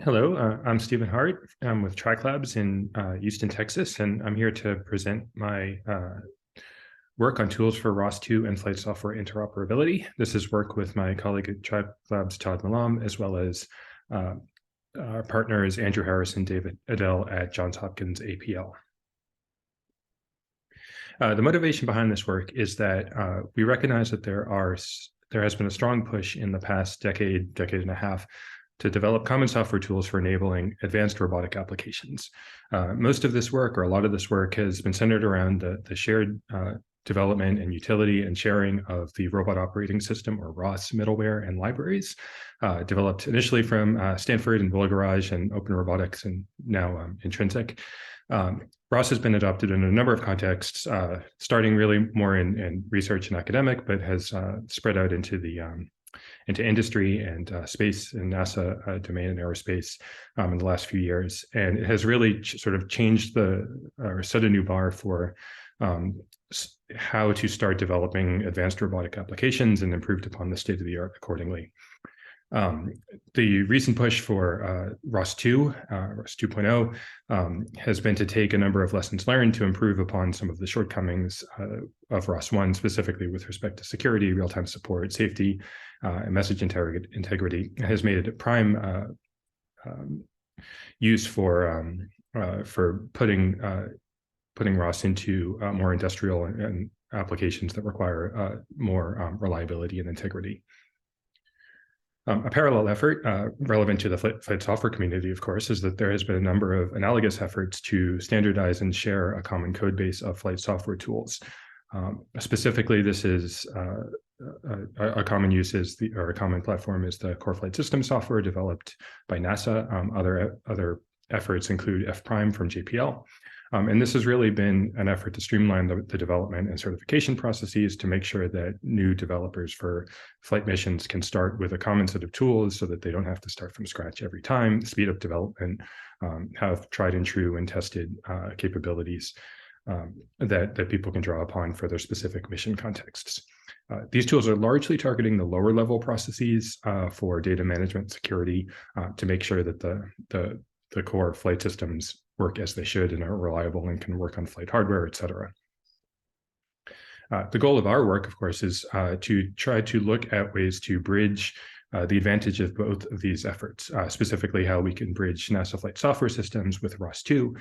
Hello, I'm Stephen Hart. I'm with TRACLabs in Houston, Texas, and I'm here to present my work on tools for ROS2 and flight software interoperability. This is work with my colleague at TRACLabs, Todd Malam, as well as our partners, Andrew Harris and David Adele at Johns Hopkins APL. The motivation behind this work is that we recognize that there has been a strong push in the past decade and a half to develop common software tools for enabling advanced robotic applications. Most of this work, or a lot of this work, has been centered around the shared development and utility and sharing of the robot operating system, or ROS, middleware and libraries, developed initially from Stanford and Garage and Open Robotics, and now Intrinsic. ROS has been adopted in a number of contexts, starting really more in research and academic, but has spread out into industry and space and NASA domain and aerospace in the last few years. And it has really sort of changed or set a new bar for how to start developing advanced robotic applications and improved upon the state of the art accordingly. The recent push for ROS2, ROS 2.0, has been to take a number of lessons learned to improve upon some of the shortcomings of ROS1, specifically with respect to security, real-time support, safety, and message integrity. It has made it a prime use for putting ROS into more industrial and applications that require more reliability and integrity. A parallel effort relevant to the flight software community, of course, is that there has been a number of analogous efforts to standardize and share a common code base of flight software tools. Specifically, this is a common use or a common platform is the core flight system software developed by NASA. Other efforts include F Prime from JPL. And this has really been an effort to streamline the development and certification processes to make sure that new developers for flight missions can start with a common set of tools so that they don't have to start from scratch every time, speed up development, have tried and true and tested capabilities that people can draw upon for their specific mission contexts. These tools are largely targeting the lower level processes for data management security to make sure that the core flight systems work as they should and are reliable and can work on flight hardware, et cetera. The goal of our work, of course, is to try to look at ways to bridge the advantage of both of these efforts, specifically how we can bridge NASA flight software systems with ROS2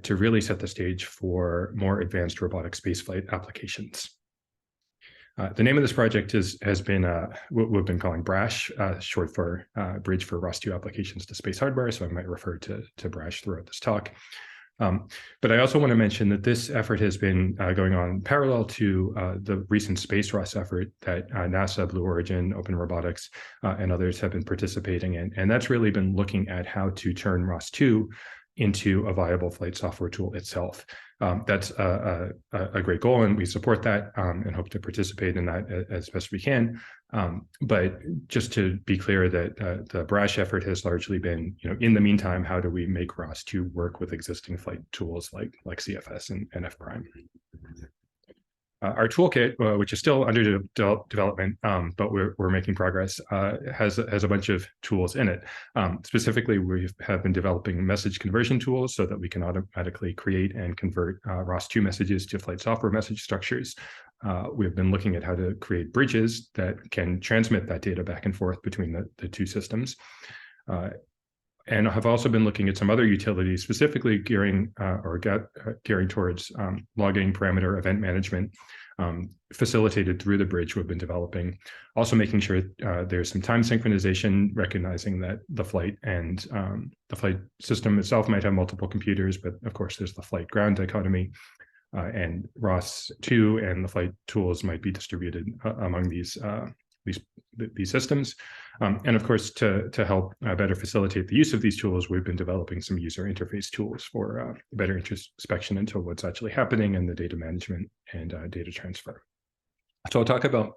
to really set the stage for more advanced robotic spaceflight applications. The name of this project has been what we've been calling BRASH, short for Bridge for ROS2 Applications to Space Hardware, so I might refer to BRASH throughout this talk. But I also want to mention that this effort has been going on parallel to the recent Space ROS effort that NASA, Blue Origin, Open Robotics, and others have been participating in. And that's really been looking at how to turn ROS2 into a viable flight software tool itself. That's a great goal, and we support that and hope to participate in that as best we can. But just to be clear that the BRASH effort has largely been, in the meantime, how do we make ROS2 work with existing flight tools like CFS and F Prime? Our toolkit, which is still under development, but we're making progress, has a bunch of tools in it. Specifically, we have been developing message conversion tools so that we can automatically create and convert ROS2 messages to flight software message structures. We've been looking at how to create bridges that can transmit that data back and forth between the two systems. And have also been looking at some other utilities, specifically gearing towards logging, parameter, event management, facilitated through the bridge we've been developing. Also making sure there's some time synchronization, recognizing that the flight and the flight system itself might have multiple computers, but of course there's the flight ground dichotomy. And ROS2 and the flight tools might be distributed among these systems. And of course, to help better facilitate the use of these tools, we've been developing some user interface tools for better introspection into what's actually happening and the data management and data transfer. So I'll talk about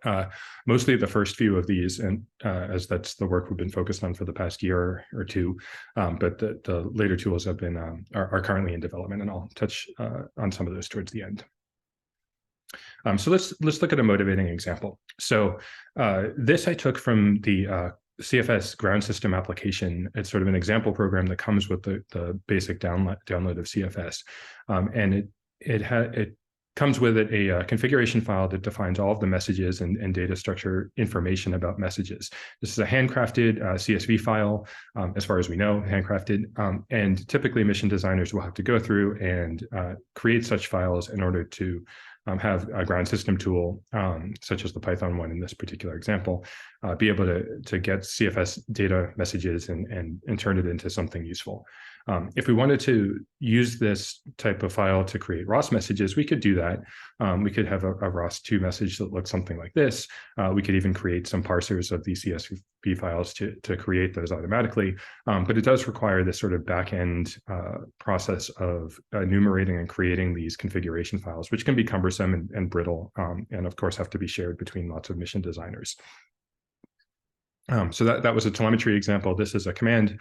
mostly the first few of these, and as that's the work we've been focused on for the past year or two. But the later tools have been are currently in development, and I'll touch on some of those towards the end. So let's look at a motivating example. So this I took from the CFS ground system application. It's sort of an example program that comes with the basic download of CFS, and it comes with it a configuration file that defines all of the messages and data structure information about messages. This is a handcrafted CSV file, as far as we know, handcrafted, and typically mission designers will have to go through and create such files in order to have a ground system tool, such as the Python one in this particular example, be able to get CFS data messages and turn it into something useful. If we wanted to use this type of file to create ROS messages, we could do that. We could have a ROS2 message that looks something like this. We could even create some parsers of these CSV files to create those automatically. But it does require this sort of back-end process of enumerating and creating these configuration files, which can be cumbersome and brittle, and of course have to be shared between lots of mission designers. So that was a telemetry example. This is a command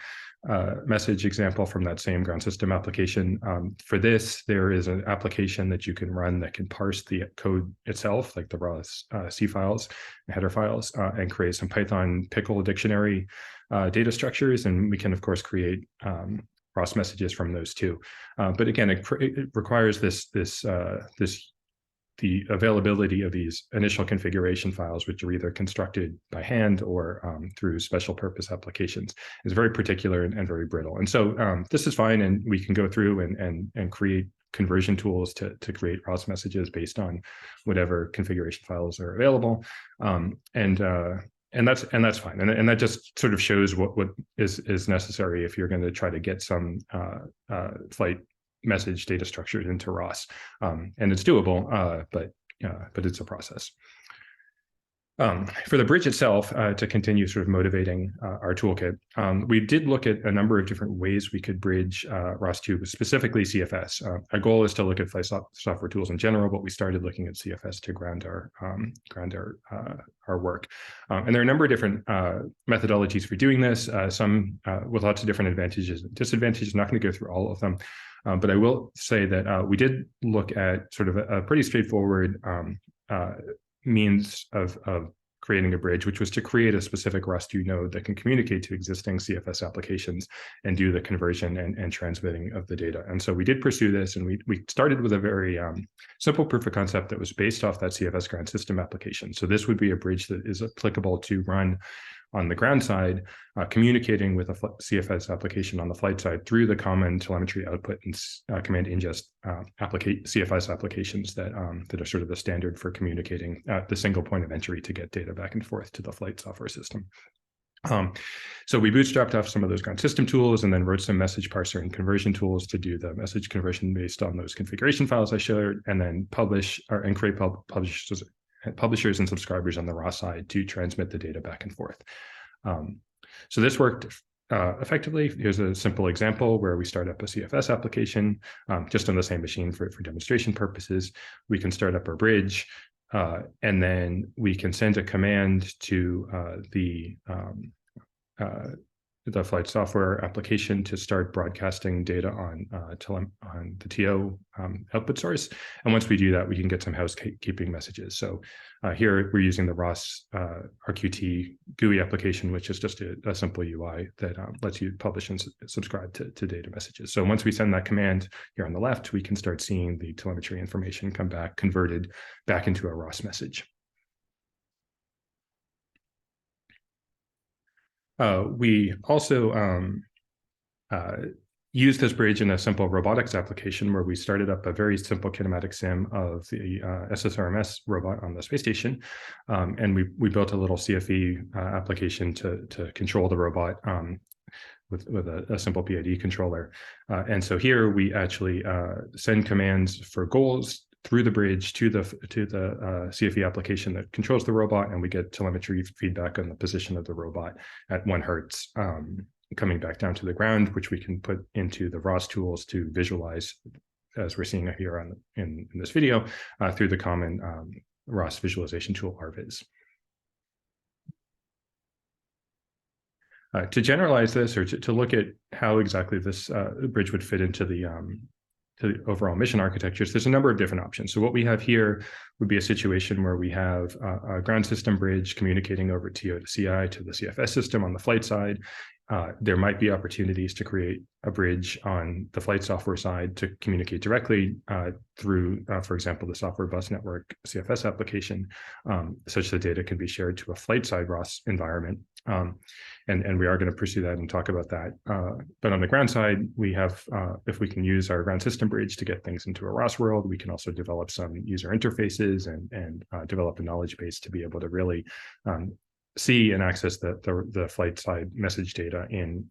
message example from that same ground system application. For this, there is an application that you can run that can parse the code itself, like the ROS files, header files, and create some Python pickle dictionary data structures. And we can, of course, create ROS messages from those too. But again, it requires the availability of these initial configuration files, which are either constructed by hand or through special purpose applications, is very particular and very brittle. And so this is fine, and we can go through and create conversion tools to create ROS messages based on whatever configuration files are available. And that's fine. And that just sort of shows what is necessary if you're going to try to get some flight message data structured into ROS, and it's doable, but it's a process. For the bridge itself, to continue sort of motivating our toolkit, we did look at a number of different ways we could bridge ROS2, specifically CFS. Our goal is to look at flight software tools in general, but we started looking at CFS to ground our work. And there are a number of different methodologies for doing this, some with lots of different advantages and disadvantages. I'm not going to go through all of them, but I will say that we did look at sort of a pretty straightforward means of creating a bridge, which was to create a specific ROS2 node that can communicate to existing CFS applications and do the conversion and transmitting of the data. And so we did pursue this, and we started with a very simple proof of concept that was based off that CFS ground system application. So this would be a bridge that is applicable to run on the ground side, communicating with a CFS application on the flight side through the common telemetry output and command ingest CFS applications that are sort of the standard for communicating the single point of entry to get data back and forth to the flight software system. So we bootstrapped off some of those ground system tools and then wrote some message parser and conversion tools to do the message conversion based on those configuration files I showed, and then create publishers and subscribers on the ROS side to transmit the data back and forth. So this worked effectively. Here's a simple example where we start up a CFS application just on the same machine for demonstration purposes. We can start up our bridge, and then we can send a command to the flight software application to start broadcasting data on the TO output source. And once we do that, we can get some housekeeping messages. So here we're using the ROS RQT GUI application, which is just a simple UI that lets you publish and subscribe to data messages. So once we send that command here on the left, we can start seeing the telemetry information come back, converted back into a ROS message. We also used this bridge in a simple robotics application where we started up a very simple kinematic sim of the SSRMS robot on the space station. And we built a little CFE application to control the robot with a simple PID controller. And so here we actually send commands for goals through the bridge to the CFE application that controls the robot, and we get telemetry feedback on the position of the robot at 1 Hertz, coming back down to the ground, which we can put into the ROS tools to visualize, as we're seeing here in this video, through the common ROS visualization tool, RViz. To generalize this, or to look at how exactly this bridge would fit into the to the overall mission architectures, there's a number of different options. So what we have here would be a situation where we have a ground system bridge communicating over TO to CI to the CFS system on the flight side. There might be opportunities to create a bridge on the flight software side to communicate directly through, for example, the software bus network CFS application, such that data can be shared to a flight side ROS environment. And we are going to pursue that and talk about that. But on the ground side, we have, if we can use our ground system bridge to get things into a ROS world, we can also develop some user interfaces and develop a knowledge base to be able to really see and access the flight side message data in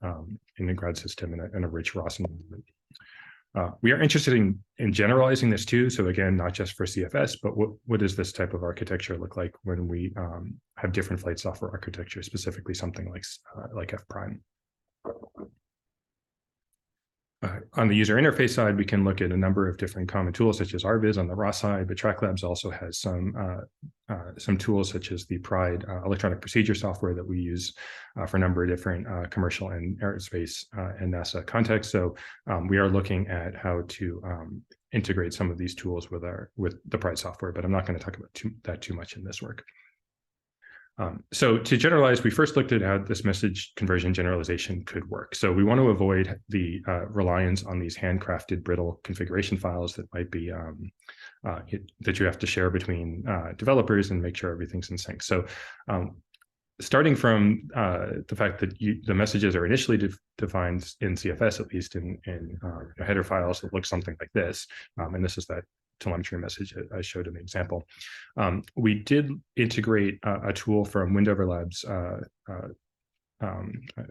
the ground system in a rich ROS environment. We are interested in generalizing this too. So again, not just for CFS, but what does this type of architecture look like when we have different flight software architecture, specifically something like F prime. On the user interface side, we can look at a number of different common tools, such as RViz on the ROS side, but TRACLabs also has some tools such as the Pride electronic procedure software that we use for a number of different commercial and aerospace and NASA contexts. So we are looking at how to integrate some of these tools with the Pride software, but I'm not going to talk about that too much in this work. So to generalize, we first looked at how this message conversion generalization could work. So we want to avoid the reliance on these handcrafted brittle configuration files that might be that you have to share between developers and make sure everything's in sync. So starting from the fact that the messages are initially defined in CFS, at least in header files that look something like this, and this is that telemetry message I showed in the example. We did integrate a tool from Interoperability,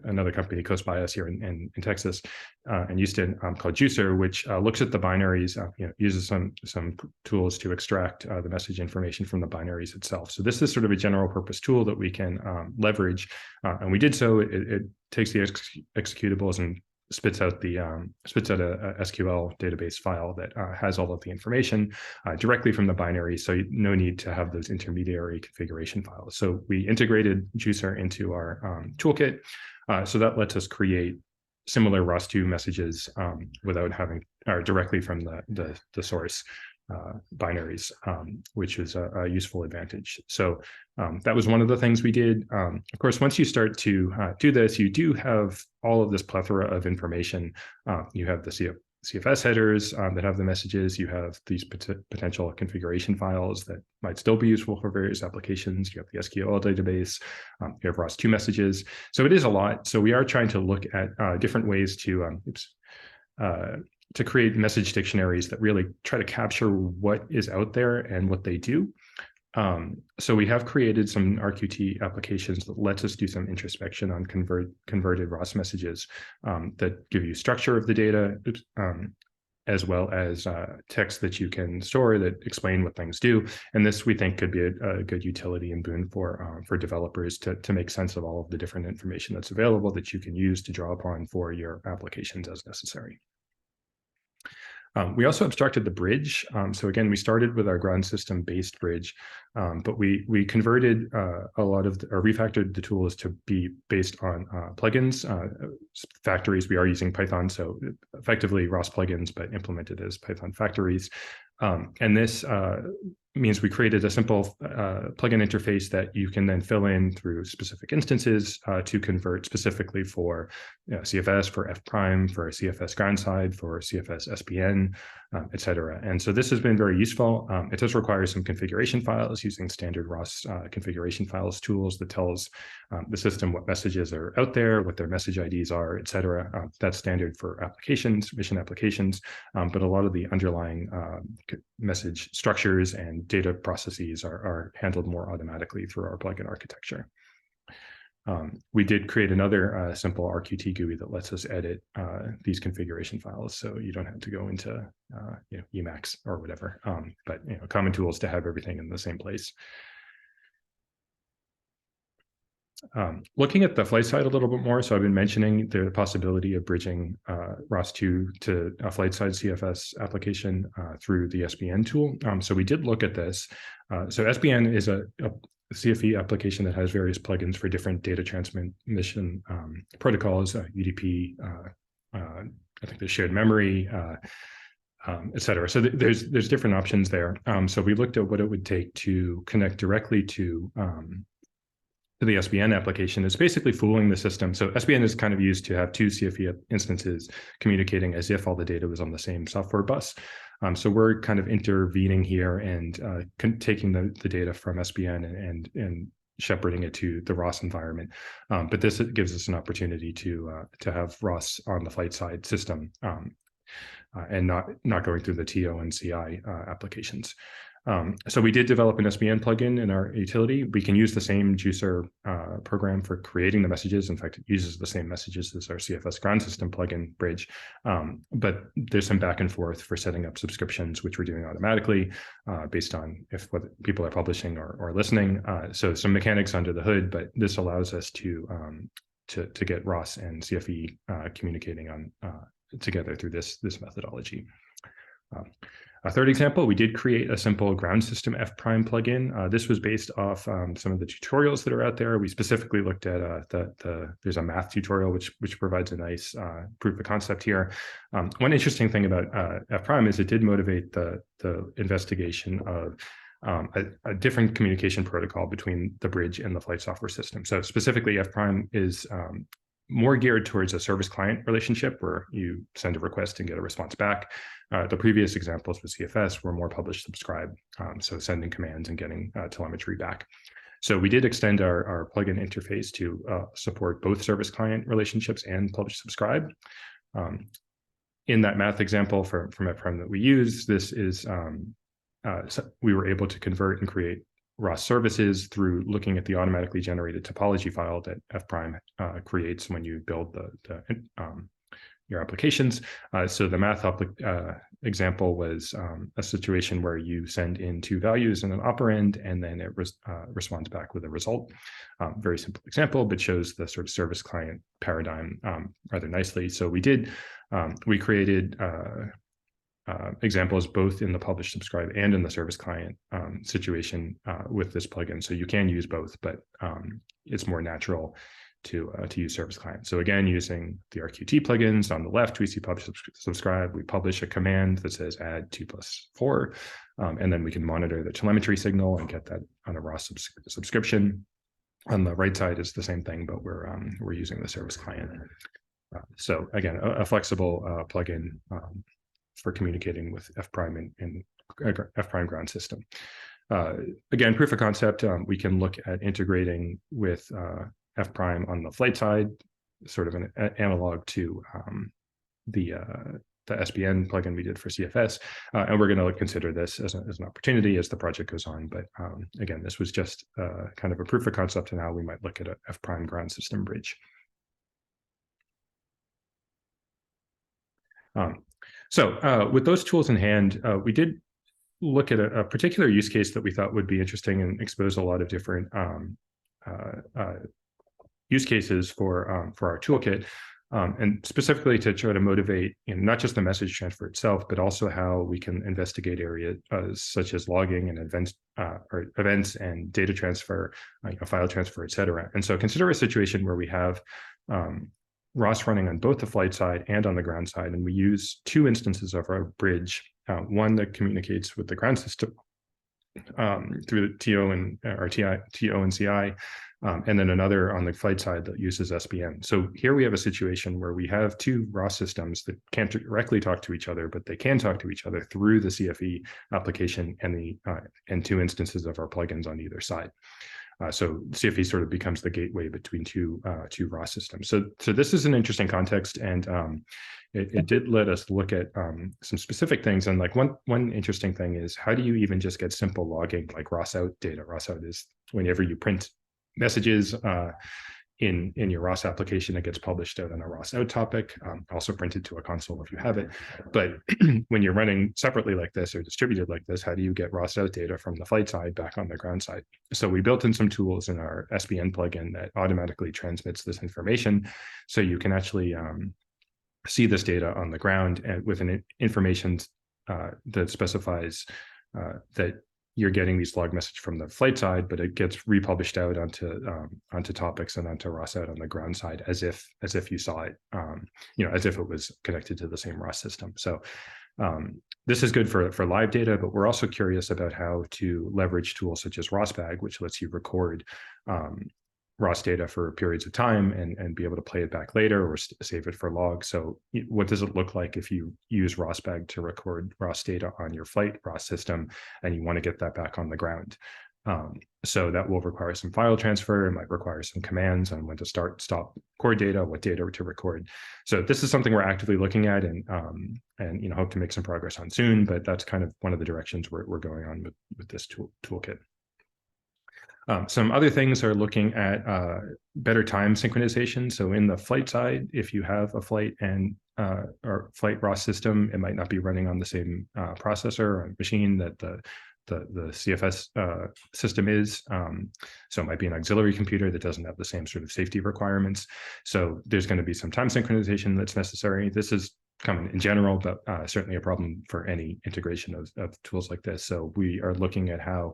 another company close by us here in Texas and Houston, called Juicer, which looks at the binaries, uses some tools to extract the message information from the binaries itself. So this is sort of a general purpose tool that we can leverage, and we did so. It takes the executables and spits out a SQL database file that has all of the information directly from the binary. So no need to have those intermediary configuration files. So we integrated Juicer into our toolkit. So that lets us create similar ROS2 messages without having, or directly from the source binaries, which is a useful advantage. So that was one of the things we did. Of course, once you start to do this, you do have all of this plethora of information. You have the CFS headers that have the messages. You have these potential configuration files that might still be useful for various applications. You have the SQL database. You have ROS2 messages. So it is a lot. So we are trying to look at different ways to create message dictionaries that really try to capture what is out there and what they do. So we have created some RQT applications that lets us do some introspection on converted ROS messages that give you structure of the data, as well as text that you can store that explain what things do. And this, we think, could be a good utility and boon for developers to make sense of all of the different information that's available that you can use to draw upon for your applications as necessary. We also abstracted the bridge. So again, we started with our ground system based bridge, but we converted a lot of, or refactored the tools to be based on plugins, factories. We are using Python, so effectively ROS plugins, but implemented as Python factories. And this means we created a simple plugin interface that you can then fill in through specific instances to convert specifically for CFS, for F prime, for CFS ground side, for CFS SPN, et cetera. And so this has been very useful. It does require some configuration files using standard ROS configuration files tools that tells the system what messages are out there, what their message IDs are, et cetera. That's standard for applications, mission applications, but a lot of the underlying message structures and data processes are handled more automatically through our plugin architecture. We did create another simple RQT GUI that lets us edit these configuration files, so you don't have to go into Emacs or whatever, but common tools to have everything in the same place. Looking at the flight side a little bit more, so I've been mentioning the possibility of bridging ROS2 to a flight side CFS application through the SPN tool. So we did look at this. So SPN is a CFE application that has various plugins for different data transmission protocols, UDP, I think there's shared memory, et cetera. So there's different options there. So we looked at what it would take to connect directly to the SBN application. It's basically fooling the system. So SBN is kind of used to have two CFE instances communicating as if all the data was on the same software bus. So we're kind of intervening here and taking the data from SBN and shepherding it to the ROS environment. But this gives us an opportunity to have ROS on the flight side system and not going through the TO and CI applications. So we did develop an SBN plugin in our utility. We can use the same juicer program for creating the messages. In fact, it uses the same messages as our CFS ground system plugin bridge. But there's some back and forth for setting up subscriptions, which we're doing automatically based on if what people are publishing or listening. So some mechanics under the hood, but this allows us to get ROS and CFE communicating on together through this methodology. A third example, we did create a simple ground system F prime plugin. This was based off some of the tutorials that are out there. We specifically looked at there's a math tutorial which provides a nice proof of concept here. One interesting thing about F prime is it did motivate the investigation of a different communication protocol between the bridge and the flight software system. So specifically, F prime is more geared towards a service client relationship where you send a request and get a response back. The previous examples with CFS were more publish subscribe, so sending commands and getting telemetry back. So we did extend our plugin interface to support both service client relationships and publish subscribe. In that math example from F-Prime that we use, this is so we were able to convert and create ROS services through looking at the automatically generated topology file that F-Prime creates when you build your applications. So the math example was a situation where you send in two values in an operand, and then it responds back with a result. Very simple example, but shows the sort of service client paradigm rather nicely. So we created examples both in the publish subscribe and in the service client situation with this plugin. So you can use both, but it's more natural to use service client. So again, using the RQT plugins on the left, we see publish subscribe. We publish a command that says add 2+4, and then we can monitor the telemetry signal and get that on a ROS subscription. On the right side is the same thing, but we're using the service client. So again, a flexible plugin for communicating with F-Prime and F-Prime ground system. Again, proof of concept, we can look at integrating with F-Prime on the flight side, sort of an analog to the SBN plugin we did for CFS. And we're going to consider this as an opportunity as the project goes on. But again, this was just kind of a proof of concept on how we might look at a F-Prime ground system bridge. So with those tools in hand, we did look at a particular use case that we thought would be interesting and expose a lot of different use cases for our toolkit, and specifically to try to motivate not just the message transfer itself, but also how we can investigate areas such as logging and events and data transfer, file transfer, et cetera. And so consider a situation where we have ROS running on both the flight side and on the ground side, and we use two instances of our bridge, one that communicates with the ground system through the TO and CI, and then another on the flight side that uses SBN. So here we have a situation where we have two ROS systems that can't directly talk to each other, but they can talk to each other through the CFE application and two instances of our plugins on either side. So CFE sort of becomes the gateway between two ROS systems. So this is an interesting context, and it did let us look at some specific things. And like one interesting thing is, how do you even just get simple logging like ROS out data? ROS out is whenever you print messages in your ROS application, it gets published out on a ROS out topic, also printed to a console if you have it. But when you're running separately like this or distributed like this, how do you get ROS out data from the flight side back on the ground side? So we built in some tools in our SBN plugin that automatically transmits this information. So you can actually see this data on the ground and with an information that specifies that you're getting these log message from the flight side, but it gets republished out onto topics and onto ROS out on the ground side as if you saw it, as if it was connected to the same ROS system. So this is good for live data, but we're also curious about how to leverage tools such as ROSBag, which lets you record ROS data for periods of time and be able to play it back later or save it for log. So what does it look like if you use ROSBag to record ROS data on your flight ROS system and you want to get that back on the ground? So that will require some file transfer. It might require some commands on when to start, stop, record data, what data to record. So this is something we're actively looking at and hope to make some progress on soon. But that's kind of one of the directions we're going on with this toolkit. Some other things are looking at better time synchronization. So in the flight side, if you have a flight and or flight ROS system, it might not be running on the same processor or machine that the CFS system is. So it might be an auxiliary computer that doesn't have the same sort of safety requirements. So there's going to be some time synchronization that's necessary. This is common in general, but certainly a problem for any integration of tools like this. So we are looking at how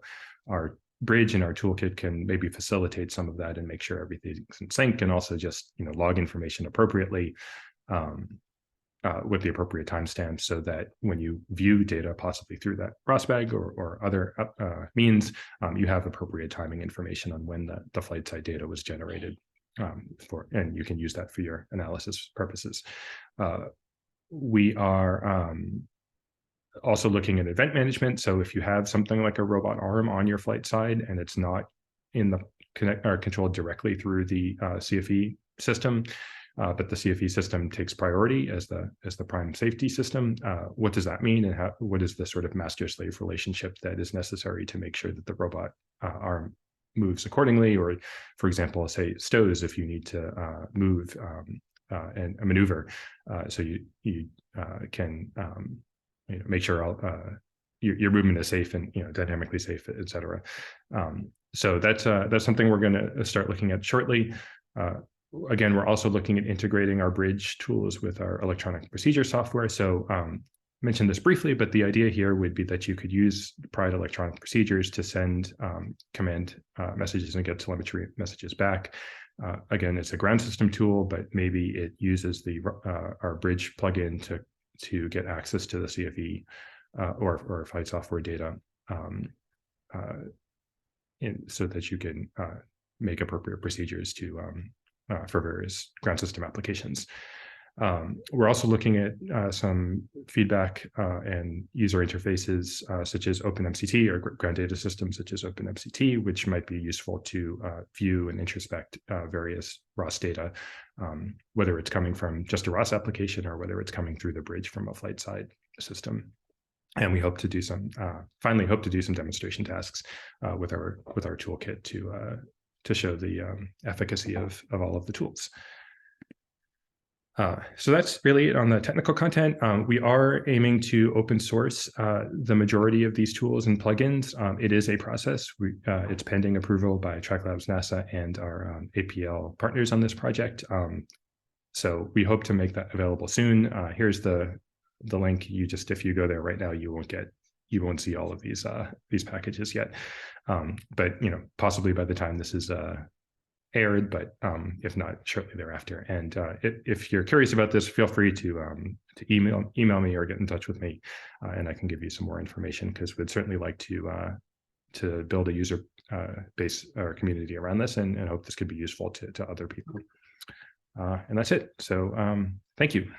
our bridge in our toolkit can maybe facilitate some of that and make sure everything's in sync, and also just log information appropriately with the appropriate timestamps, so that when you view data possibly through that ROSBag or other means, you have appropriate timing information on when the flight side data was generated and you can use that for your analysis purposes. We are also looking at event management. So if you have something like a robot arm on your flight side and it's not in the controlled directly through the CFE system, but the CFE system takes priority as the prime safety system, what does that mean, and what is the sort of master-slave relationship that is necessary to make sure that the robot arm moves accordingly? Or, for example, say stows if you need to move and a maneuver, so you can make sure your movement is safe and dynamically safe, et cetera. So that's something we're going to start looking at shortly. Again, we're also looking at integrating our bridge tools with our electronic procedure software. So mentioned this briefly, but the idea here would be that you could use Pride electronic procedures to send command messages and get telemetry messages back. Again, it's a ground system tool, but maybe it uses our bridge plugin to get access to the CFE or flight software data so that you can make appropriate procedures for various ground system applications. We're also looking at some feedback and user interfaces such as OpenMCT or ground data systems such as OpenMCT, which might be useful to view and introspect various ROS data, whether it's coming from just a ROS application or whether it's coming through the bridge from a flight side system. And we hope to do finally hope to do some demonstration tasks with our toolkit to show the efficacy of all of the tools. So that's really it on the technical content. We are aiming to open source the majority of these tools and plugins. It is a process. It's pending approval by TRACLabs, NASA, and our APL partners on this project. So we hope to make that available soon. Here's the link. If you go there right now, you won't see all of these packages yet. But possibly by the time this is aired, but if not, shortly thereafter. And if you're curious about this, feel free to email me or get in touch with me, and I can give you some more information, because we'd certainly like to build a user base or community around this, and hope this could be useful to other people. And that's it. So thank you.